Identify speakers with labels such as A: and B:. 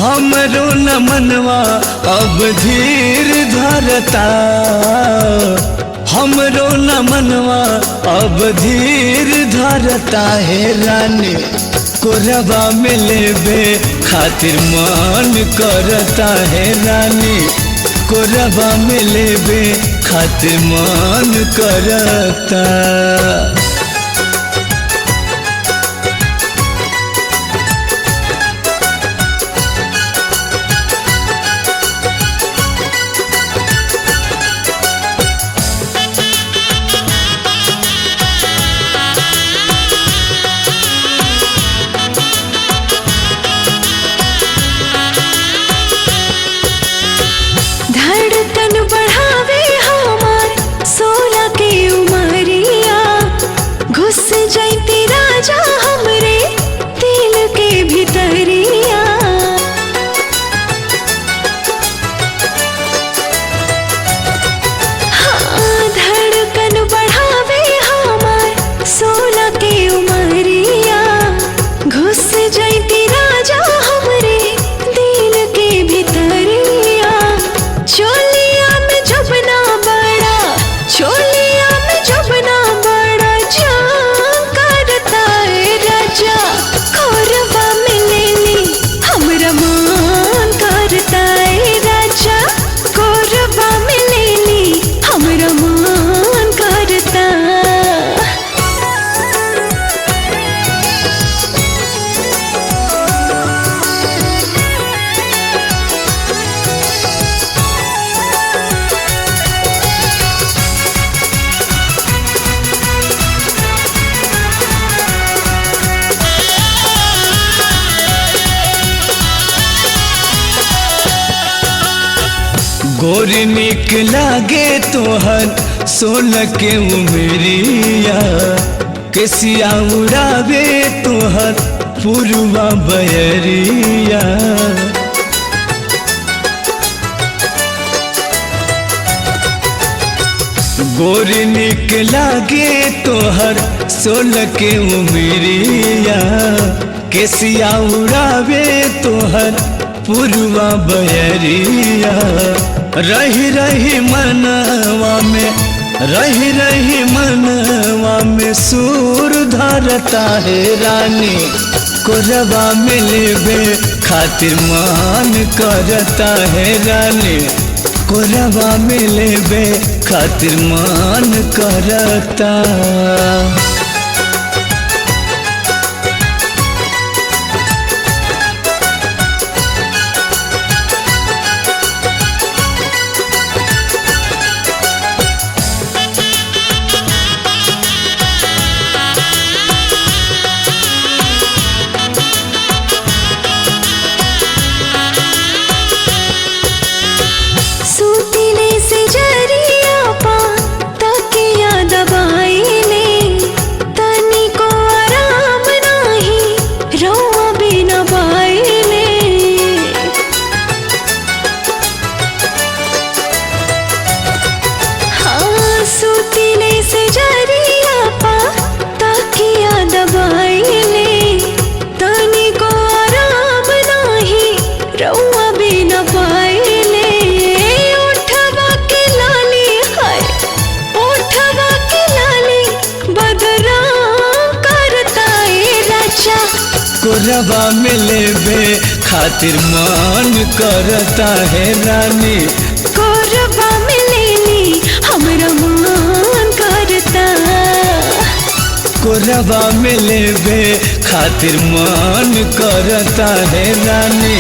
A: हमरो न मनवा अब धीर धरता, हमरो न मनवा अब धीर धरता है रानी, कोरबा में लेबे खातिर मन करता है रानी, कोरबा में लेबे खातिर मन करता।
B: धड़कन बढ़ावे हमार 16 के उमरिया, घुस जाती राजा हमरे दिल के भीतरिया। हाँ, धड़कन बढ़ावे हमार 16 के उमरिया, घुस जाती राजा हमरे दिल के भीतरिया। चोलिया में जुबना बड़ा, चोलिया में जुबना बड़ा जान करता है राजा, कोरबा में लेली हमरा मन करता है राजा, कोरबा में लेली हमरा मन करता।
A: गोरी निक लागे तोहर 16 के उमरिया, केसिया उड़ावे तोहर पुरवा बयरिया। गोरी निक लागे तोहर 16 के उमरिया, केसिया उड़ावे तोहर पुरवा बयरिया। रही रही मनवा में, रही रही मनवा में सूर धरता है रानी, कोरबा में लेबे खातिर मन करता है रानी, कोरबा में लेबे खातिर मन करता।
B: सूतीले से जरिया पा तकिया दबाइले, तनी को आराम नाही रौआ बिना बाइले। हाँ, सूतीले से जरिया पा तकिया दबाइले, तनी को आराम नाही रौआ बिना बाइले।
A: कोरबा में लेबे खातिर मन करता है रानी,
B: कोरबा में लेली हमरा मन करता,
A: कोरबा में लेबे खातिर मन करता है रानी,